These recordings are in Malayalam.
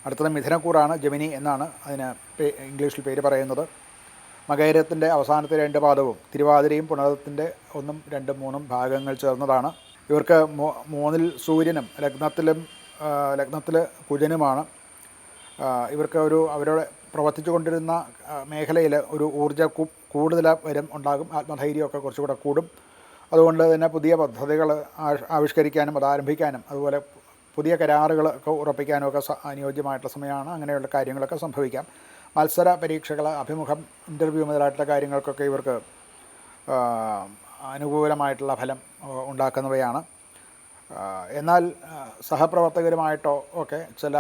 അടുത്തത് മിഥുനക്കൂറാണ്. ജെമിനി എന്നാണ് അതിന് ഇംഗ്ലീഷിൽ പേര് പറയുന്നത്. മകയിരത്തിൻ്റെ അവസാനത്തെ 2 പാദവും തിരുവാതിരയും പുണർത്തിൻ്റെ 1, 2, 3 ഭാഗങ്ങൾ ചേർന്നതാണ്. ഇവർക്ക് 3-ൽ സൂര്യനും ലഗ്നത്തിൽ കുജനുമാണ്. ഇവർക്ക് അവരുടെ പ്രവർത്തിച്ചു കൊണ്ടിരുന്ന മേഖലയിൽ ഒരു കൂടുതൽ വരും ഉണ്ടാകും. ആത്മധൈര്യമൊക്കെ കുറച്ചുകൂടെ കൂടും. അതുകൊണ്ട് തന്നെ പുതിയ പദ്ധതികൾ ആവിഷ്കരിക്കാനും അത് ആരംഭിക്കാനും അതുപോലെ പുതിയ കരാറുകളൊക്കെ ഉറപ്പിക്കാനും ഒക്കെ അനുയോജ്യമായിട്ടുള്ള സമയമാണ്. അങ്ങനെയുള്ള കാര്യങ്ങളൊക്കെ സംഭവിക്കാം. മത്സര പരീക്ഷകൾ, അഭിമുഖം, ഇൻ്റർവ്യൂ മുതലായിട്ടുള്ള കാര്യങ്ങൾക്കൊക്കെ ഇവർക്ക് അനുകൂലമായിട്ടുള്ള ഫലം ഉണ്ടാക്കുന്നവയാണ്. എന്നാൽ സഹപ്രവർത്തകരുമായിട്ടോ ഒക്കെ ചില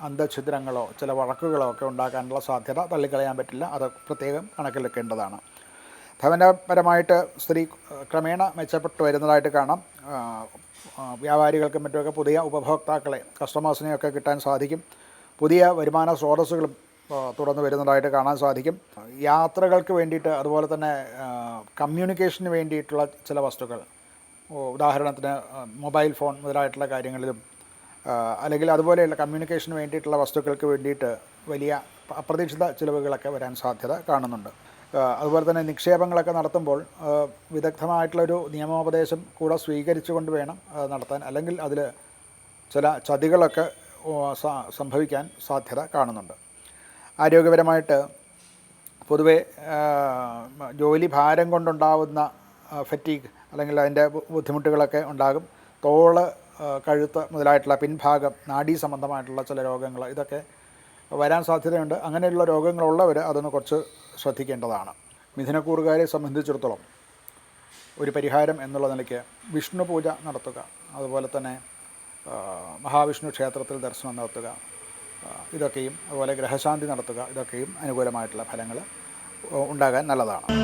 അന്തഛിദ്രങ്ങളോ ചില വഴക്കുകളോ ഒക്കെ ഉണ്ടാക്കാനുള്ള സാധ്യത തള്ളിക്കളയാൻ പറ്റില്ല. അത് പ്രത്യേകം കണക്കിലെടുക്കേണ്ടതാണ്. ധനപരമായിട്ട് സ്ഥിതി ക്രമേണ മെച്ചപ്പെട്ടു വരുന്നതായിട്ട് കാണാം. വ്യാപാരികൾക്കും മറ്റുമൊക്കെ പുതിയ ഉപഭോക്താക്കളെ, കസ്റ്റമേഴ്സിനെയൊക്കെ കിട്ടാൻ സാധിക്കും. പുതിയ വരുമാന സ്രോതസ്സുകളും തുറന്നു വരുന്നതായിട്ട് കാണാൻ സാധിക്കും. യാത്രകൾക്ക് വേണ്ടിയിട്ട് അതുപോലെ തന്നെ കമ്മ്യൂണിക്കേഷന് വേണ്ടിയിട്ടുള്ള ചില വസ്തുക്കൾ, ഉദാഹരണത്തിന് മൊബൈൽ ഫോൺ മുതലായിട്ടുള്ള കാര്യങ്ങളിലും അല്ലെങ്കിൽ അതുപോലെയുള്ള കമ്മ്യൂണിക്കേഷന് വേണ്ടിയിട്ടുള്ള വസ്തുക്കൾക്ക് വേണ്ടിയിട്ട് വലിയ അപ്രതീക്ഷിത ചിലവുകളൊക്കെ വരാൻ സാധ്യത കാണുന്നുണ്ട്. അതുപോലെ തന്നെ നിക്ഷേപങ്ങളൊക്കെ നടത്തുമ്പോൾ വിദഗ്ധമായിട്ടുള്ളൊരു നിയമോപദേശം കൂടെ സ്വീകരിച്ചുകൊണ്ട് വേണം നടത്താൻ. അല്ലെങ്കിൽ അതിൽ ചില ചതികളൊക്കെ സംഭവിക്കാൻ സാധ്യത കാണുന്നുണ്ട്. ആരോഗ്യപരമായിട്ട് പൊതുവെ ജോലി ഭാരം കൊണ്ടുണ്ടാവുന്ന ഫറ്റീഗ് അല്ലെങ്കിൽ അതിൻ്റെ ബുദ്ധിമുട്ടുകളൊക്കെ ഉണ്ടാകും. തോള്, കഴുത്ത് മുതലായിട്ടുള്ള പിൻഭാഗം, നാഡീ സംബന്ധമായിട്ടുള്ള ചില രോഗങ്ങൾ ഇതൊക്കെ വരാൻ സാധ്യതയുണ്ട്. അങ്ങനെയുള്ള രോഗങ്ങളുള്ളവർ അതൊന്ന് കുറച്ച് ശ്രദ്ധിക്കേണ്ടതാണ്. മിഥുനക്കൂറുകാരെ സംബന്ധിച്ചിടത്തോളം ഒരു പരിഹാരം എന്നുള്ള നിലയ്ക്ക് വിഷ്ണു പൂജ നടത്തുക, അതുപോലെ തന്നെ മഹാവിഷ്ണു ക്ഷേത്രത്തിൽ ദർശനം നടത്തുക, ഇതൊക്കെയും അതുപോലെ ഗ്രഹശാന്തി നടത്തുക, ഇതൊക്കെയും അനുകൂലമായിട്ടുള്ള ഫലങ്ങൾ ഉണ്ടാകാൻ നല്ലതാണ്.